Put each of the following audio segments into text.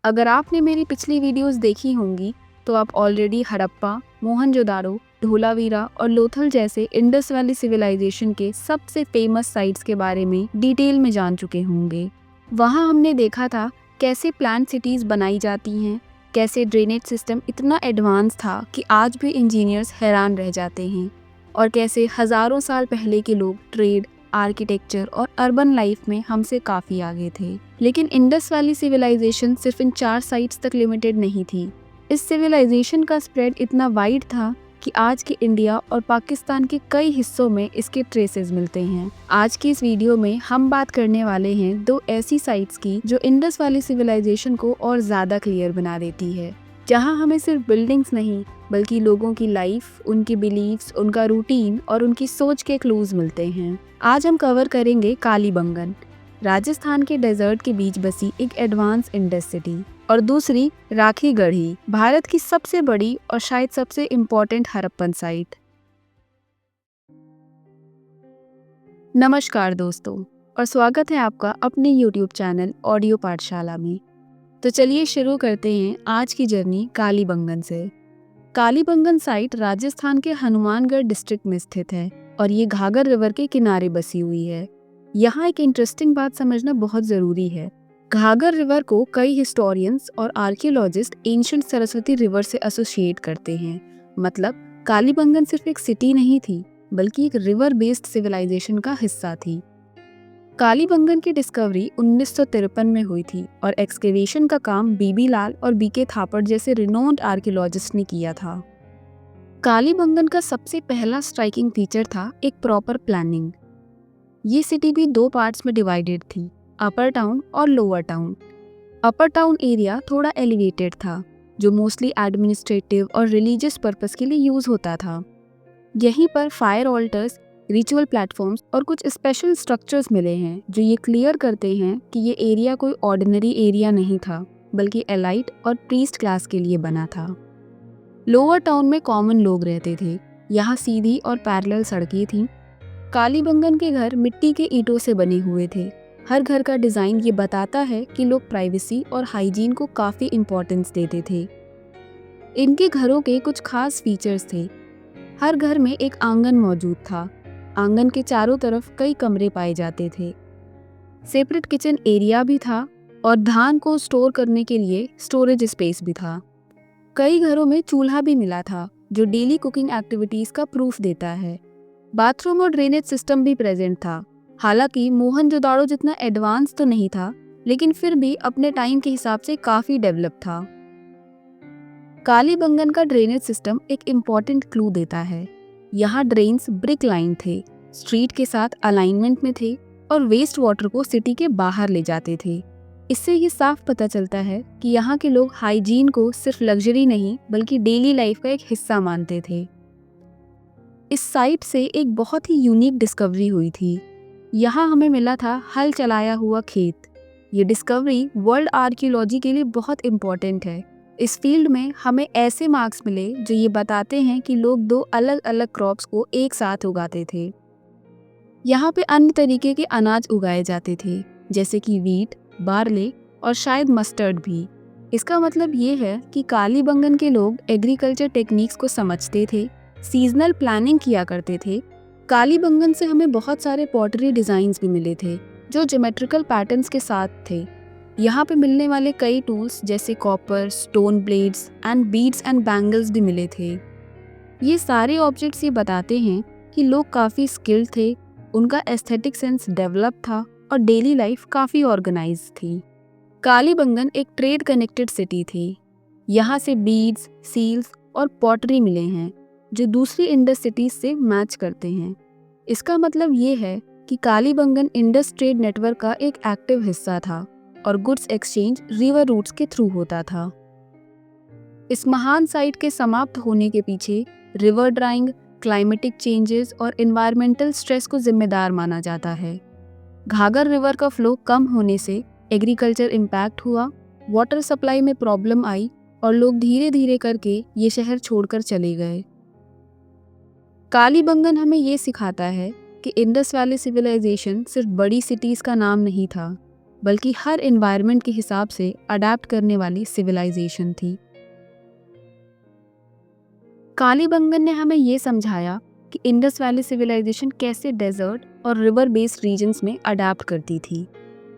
अगर आपने मेरी पिछली वीडियोस देखी होंगी तो आप ऑलरेडी हड़प्पा, मोहनजोदाड़ो, धोलावीरा और लोथल जैसे इंडस वैली सिविलाइजेशन के सबसे फेमस साइट्स के बारे में डिटेल में जान चुके होंगे। वहाँ हमने देखा था कैसे प्लांट सिटीज बनाई जाती हैं, कैसे ड्रेनेज सिस्टम इतना एडवांस था कि आज भी इंजीनियर्स हैरान रह जाते हैं, और कैसे हजारों साल पहले के लोग ट्रेड, आर्किटेक्चर और अर्बन लाइफ में हमसे काफ़ी आगे थे। लेकिन इंडस वैली सिविलाइजेशन सिर्फ इन 4 साइट्स तक लिमिटेड नहीं थी। इस सिविलाइजेशन का स्प्रेड इतना वाइड था कि आज के इंडिया और पाकिस्तान के कई हिस्सों में इसके ट्रेसेस मिलते हैं। आज की इस वीडियो में हम बात करने वाले हैं 2 ऐसी साइट्स की जो इंडस वैली सिविलाइजेशन को और ज़्यादा क्लियर बना देती है, जहां हमें सिर्फ बिल्डिंग्स नहीं बल्कि लोगों की लाइफ, उनके बिलीव्स, उनका रूटीन और उनकी सोच के क्लूज मिलते हैं। आज हम कवर करेंगे कालीबंगन, राजस्थान के डेजर्ट के बीच बसी एक एडवांस इंडस सिटी, और दूसरी राखीगढ़ी, भारत की सबसे बड़ी और शायद सबसे इम्पोर्टेंट हड़प्पन साइट। नमस्कार दोस्तों, और स्वागत है आपका अपने YouTube चैनल ऑडियो पाठशाला में। तो चलिए शुरू करते हैं आज की जर्नी कालीबंगन से। कालीबंगन साइट राजस्थान के हनुमानगढ़ डिस्ट्रिक्ट में स्थित है और ये घाघर रिवर के किनारे बसी हुई है। यहाँ एक इंटरेस्टिंग बात समझना बहुत ज़रूरी है। घाघर रिवर को कई हिस्टोरियंस और आर्कियोलॉजिस्ट एंशिएंट सरस्वती रिवर से एसोसिएट करते हैं। मतलब कालीबंगन सिर्फ एक सिटी नहीं थी बल्कि एक रिवर बेस्ड सिविलाइजेशन का हिस्सा थी। कालीबंगन की डिस्कवरी 1953 में हुई थी और एक्सकेवेशन का काम बीबी लाल और बीके थापड़ जैसे रिनोन्ड आर्कियोलॉजिस्ट ने किया था। कालीबंगन का सबसे पहला स्ट्राइकिंग फीचर था एक प्रॉपर प्लानिंग। ये सिटी भी 2 पार्ट्स में डिवाइडेड थी, अपर टाउन और लोअर टाउन। अपर टाउन एरिया थोड़ा एलिवेटेड था, जो मोस्टली एडमिनिस्ट्रेटिव और रिलीजियस पर्पस के लिए यूज होता था। यहीं पर फायर ऑल्टर्स, रिचुअल प्लेटफॉर्म्स और कुछ स्पेशल स्ट्रक्चर्स मिले हैं जो ये क्लियर करते हैं कि ये एरिया कोई ऑर्डिनरी एरिया नहीं था बल्कि एलाइट और प्रीस्ट क्लास के लिए बना था। लोअर टाउन में कॉमन लोग रहते थे। यहाँ सीधी और पैरेलल सड़कें थीं। कालीबंगन के घर मिट्टी के ईंटों से बने हुए थे। हर घर का डिज़ाइन ये बताता है कि लोग प्राइवेसी और हाइजीन को काफ़ी इम्पोर्टेंस देते थे। इनके घरों के कुछ खास फीचर्स थे। हर घर में एक आंगन मौजूद था। आंगन के चारों तरफ कई कमरे पाए जाते थे। सेपरेट किचन एरिया भी था और धान को स्टोर करने के लिए स्टोरेज स्पेस भी था। कई घरों में चूल्हा भी मिला था जो डेली कुकिंग एक्टिविटीज का प्रूफ देता है। बाथरूम और ड्रेनेज सिस्टम भी प्रेजेंट था। हालांकि मोहनजोदाड़ो जितना एडवांस तो नहीं था, लेकिन फिर भी अपने टाइम के हिसाब से काफी डेवलप था। कालीबंगन का ड्रेनेज सिस्टम एक इम्पॉर्टेंट क्लू देता है। यहाँ ड्रेन्स ब्रिक लाइन थे, स्ट्रीट के साथ अलाइनमेंट में थे और वेस्ट वाटर को सिटी के बाहर ले जाते थे। इससे ये साफ पता चलता है कि यहाँ के लोग हाइजीन को सिर्फ लग्जरी नहीं बल्कि डेली लाइफ का एक हिस्सा मानते थे। इस साइट से एक बहुत ही यूनिक डिस्कवरी हुई थी। यहाँ हमें मिला था हल चलाया हुआ खेत। ये डिस्कवरी वर्ल्ड आर्कियोलॉजी के लिए बहुत इम्पोर्टेंट है। इस फील्ड में हमें ऐसे मार्क्स मिले जो ये बताते हैं कि लोग 2 अलग अलग क्रॉप्स को एक साथ उगाते थे। यहाँ पे अन्य तरीके के अनाज उगाए जाते थे, जैसे कि वीट, बार्ले और शायद मस्टर्ड भी। इसका मतलब ये है कि कालीबंगन के लोग एग्रीकल्चर टेक्निक्स को समझते थे, सीजनल प्लानिंग किया करते थे। कालीबंगन से हमें बहुत सारे पॉटरी डिजाइन्स भी मिले थे जो ज्योमेट्रिकल पैटर्न्स के साथ थे। यहाँ पे मिलने वाले कई टूल्स जैसे copper, stone blades and beads and bangles भी मिले थे। ये सारे ऑब्जेक्ट्स ये बताते हैं कि लोग काफ़ी स्किल्ड थे, उनका एस्थेटिक सेंस डेवलप था और डेली लाइफ काफ़ी ऑर्गेनाइज थी। कालीबंगन एक ट्रेड कनेक्टेड सिटी थी। यहाँ से बीड्स, सील्स और पॉटरी मिले हैं जो दूसरी इंडस सिटीज से मैच करते हैं। इसका मतलब ये है कि कालीबंगन इंडस ट्रेड नेटवर्क का एक एक्टिव हिस्सा था और गुड्स एक्सचेंज रिवर रूट्स के थ्रू होता था। इस महान साइट के समाप्त होने के पीछे रिवर ड्राइंग, क्लाइमेटिक चेंजेस और एनवायरमेंटल स्ट्रेस को जिम्मेदार माना जाता है। घाघर रिवर का फ्लो कम होने से एग्रीकल्चर इम्पैक्ट हुआ, वाटर सप्लाई में प्रॉब्लम आई और लोग धीरे धीरे करके ये शहर छोड़कर चले गए। कालीबंगन हमें ये सिखाता है कि इंडस वैली सिविलाइजेशन सिर्फ बड़ी सिटीज का नाम नहीं था, बल्कि हर एनवायरनमेंट के हिसाब से अडेप्ट करने वाली सिविलाइजेशन थी। कालीबंगन ने हमें ये समझाया कि इंडस वैली सिविलाइजेशन कैसे डेजर्ट और रिवर बेस्ड रीजन्स में अडेप्ट करती थी।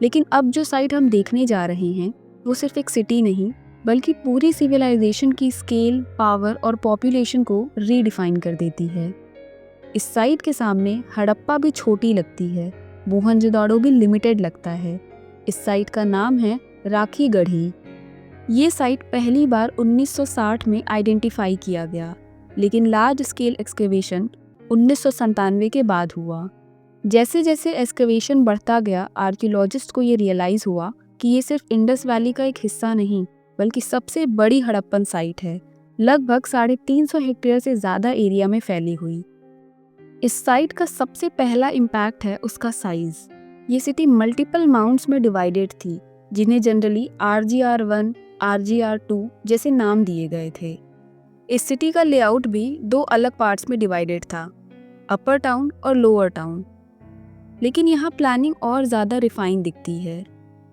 लेकिन अब जो साइट हम देखने जा रहे हैं वो सिर्फ एक सिटी नहीं, बल्कि पूरी सिविलाइजेशन की स्केल, पावर और पॉपुलेशन को रीडिफाइन कर देती है। इस साइट के सामने हड़प्पा भी छोटी लगती है, मोहनजोदाड़ो भी लिमिटेड लगता है। इस साइट का नाम है राखीगढ़ी। ये साइट पहली बार 1960 में आइडेंटिफाई किया गया, लेकिन लार्ज स्केल एक्सकेवेशन 1997 के बाद हुआ। जैसे जैसे एक्सकेवेशन बढ़ता गया, आर्कियोलॉजिस्ट को ये रियलाइज़ हुआ कि ये सिर्फ इंडस वैली का एक हिस्सा नहीं, बल्कि सबसे बड़ी हड़प्पन साइट है, लगभग 350 हेक्टेयर से ज़्यादा एरिया में फैली हुई। इस साइट का सबसे पहला इम्पैक्ट है उसका साइज़। ये सिटी मल्टीपल माउंट्स में डिवाइडेड थी, जिन्हें जनरली RGR1, RGR2 जैसे नाम दिए गए थे। इस सिटी का लेआउट भी 2 अलग पार्ट्स में डिवाइडेड था, अपर टाउन और लोअर टाउन। लेकिन यहाँ प्लानिंग और ज़्यादा रिफाइन दिखती है।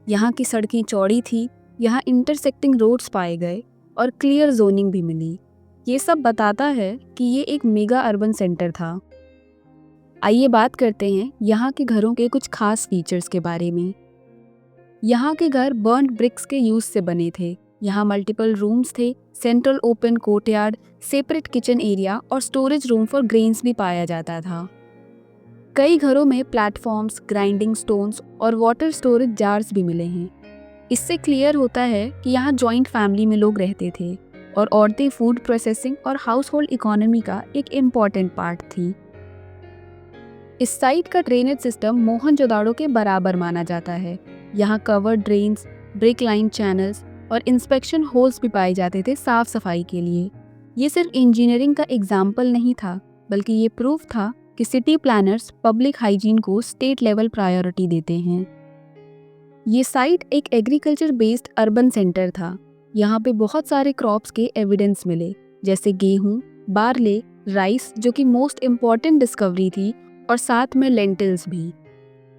यहाँ की सड़कें चौड़ी थी, यहाँ इंटरसेक्टिंग रोड्स पाए गए और क्लियर जोनिंग भी मिली। ये सब बताता है कि ये एक मेगा अर्बन सेंटर था। आइए बात करते हैं यहाँ के घरों के कुछ खास फीचर्स के बारे में। यहाँ के घर बर्न्ड ब्रिक्स के यूज से बने थे। यहाँ मल्टीपल रूम्स थे, central open courtyard, separate kitchen area और स्टोरेज रूम फॉर ग्रेन्स भी पाया जाता था। कई घरों में प्लेटफॉर्म्स, ग्राइंडिंग स्टोन्स और वाटर स्टोरेज जार्स भी मिले हैं। इससे क्लियर होता है कि यहाँ जॉइंट फैमिली में लोग रहते थे और औरतें फूड प्रोसेसिंग और हाउस होल्ड इकोनॉमी का एक इम्पॉर्टेंट पार्ट थी। इस साइट का ड्रेनेज सिस्टम मोहनजोदाड़ो के बराबर माना जाता है। यहाँ covered drains, brick line channels और इंस्पेक्शन होल्स भी पाए जाते थे साफ सफाई के लिए। ये सिर्फ इंजीनियरिंग का एग्जाम्पल नहीं था, बल्कि ये प्रूफ था कि सिटी प्लानर्स पब्लिक हाइजीन को स्टेट लेवल प्रायोरिटी देते हैं। ये साइट एक एग्रीकल्चर बेस्ड अर्बन सेंटर था। यहाँ पे बहुत सारे क्रॉप्स के एविडेंस मिले, जैसे गेहूँ, बार्ले, राइस जो कि मोस्ट इम्पॉर्टेंट डिस्कवरी थी, और साथ में लेंटिल्स भी।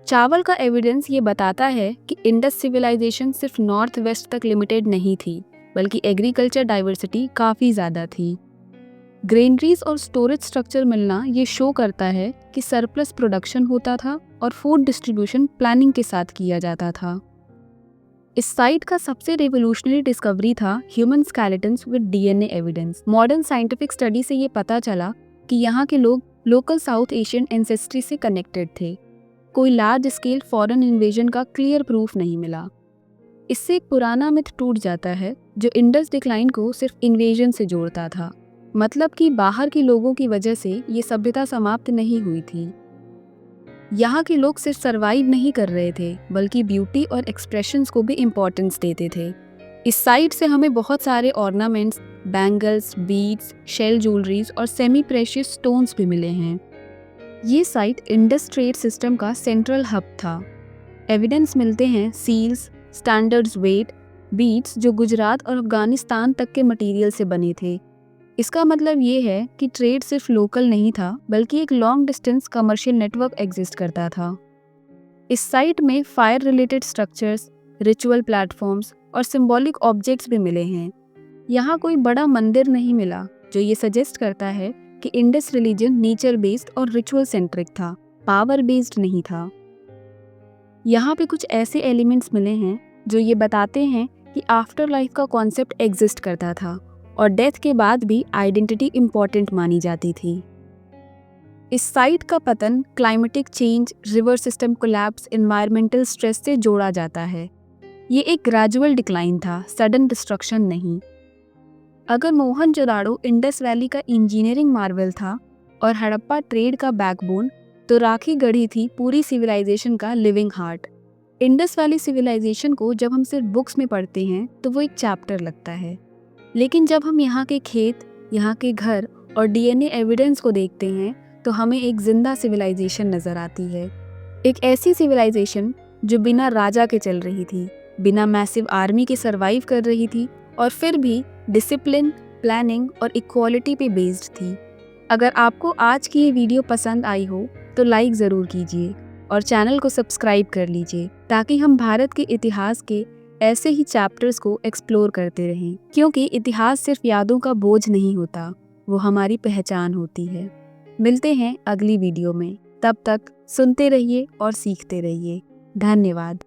चावल का एविडेंस ये बताता है कि इंडस सिविलाइजेशन सिर्फ नॉर्थ वेस्ट तक लिमिटेड नहीं थी, बल्कि एग्रीकल्चर डाइवर्सिटी काफ़ी ज़्यादा थी। ग्रेनरीज और स्टोरेज स्ट्रक्चर मिलना ये शो करता है कि सरप्लस प्रोडक्शन होता था और फूड डिस्ट्रीब्यूशन प्लानिंग के साथ किया जाता था। इस साइट का सबसे रेवोल्यूशनरी डिस्कवरी था human skeletons with DNA evidence. Modern scientific study से ये पता चला कि यहाँ के लोग लोकल साउथ एशियन एंसेस्ट्री से कनेक्टेड थे। कोई लार्ज स्केल फॉरेन इन्वेजन का क्लियर प्रूफ नहीं मिला। इससे एक पुराना मिथ टूट जाता है जो इंडस डिक्लाइन को सिर्फ इन्वेजन से जोड़ता था, मतलब कि बाहर के लोगों की वजह से ये सभ्यता समाप्त नहीं हुई थी। यहाँ के लोग सिर्फ सरवाइव नहीं कर रहे थे, बल्कि ब्यूटी और एक्सप्रेशंस को भी इम्पोर्टेंस देते थे। इस साइट से हमें बहुत सारे ornaments, bangles, beads, shell jewelries और सेमी प्रेशियस स्टोन्स भी मिले हैं। ये साइट इंडस ट्रेड सिस्टम का सेंट्रल हब था। एविडेंस मिलते हैं सील्स, स्टैंडर्ड्स वेट, बीड्स जो गुजरात और अफगानिस्तान तक के मटेरियल से बने थे। इसका मतलब ये है कि ट्रेड सिर्फ लोकल नहीं था, बल्कि एक long distance commercial network exist करता था। इस साइट में fire related structures, ritual platforms और सिंबॉलिक ऑब्जेक्ट्स भी मिले हैं। यहाँ कोई बड़ा मंदिर नहीं मिला, जो ये सजेस्ट करता है कि इंडस रिलीजन नेचर बेस्ड और रिचुअल सेंट्रिक था, पावर बेस्ड नहीं था। यहाँ पे कुछ ऐसे एलिमेंट्स मिले हैं जो ये बताते हैं कि आफ्टर लाइफ का कॉन्सेप्ट एग्जिस्ट करता था और डेथ के बाद भी आइडेंटिटी इम्पॉर्टेंट मानी जाती थी। इस साइट का पतन climatic change, river system collapse, environmental stress से जोड़ा जाता है। ये एक ग्रेजुअल डिक्लाइन था, सडन डिस्ट्रक्शन नहीं। अगर मोहनजोदाड़ो इंडस वैली का इंजीनियरिंग मार्वल था और हड़प्पा ट्रेड का बैकबोन, तो राखीगढ़ी थी पूरी सिविलाइजेशन का living heart. Indus valley civilization को जब हम सिर्फ बुक्स में पढ़ते हैं तो वो एक चैप्टर लगता है, लेकिन जब हम यहाँ के खेत, यहाँ के घर और DNA एविडेंस को देखते हैं तो हमें एक जिंदा सिविलाइजेशन नज़र आती है। एक ऐसी सिविलाइजेशन जो बिना राजा के चल रही थी, बिना मैसिव आर्मी के सरवाइव कर रही थी और फिर भी डिसिप्लिन, प्लानिंग और इक्वालिटी पे बेस्ड थी। अगर आपको आज की ये वीडियो पसंद आई हो तो लाइक ज़रूर कीजिए और चैनल को सब्सक्राइब कर लीजिए ताकि हम भारत के इतिहास के ऐसे ही चैप्टर्स को एक्सप्लोर करते रहें, क्योंकि इतिहास सिर्फ यादों का बोझ नहीं होता, वो हमारी पहचान होती है। मिलते हैं अगली वीडियो में, तब तक सुनते रहिए और सीखते रहिए। धन्यवाद।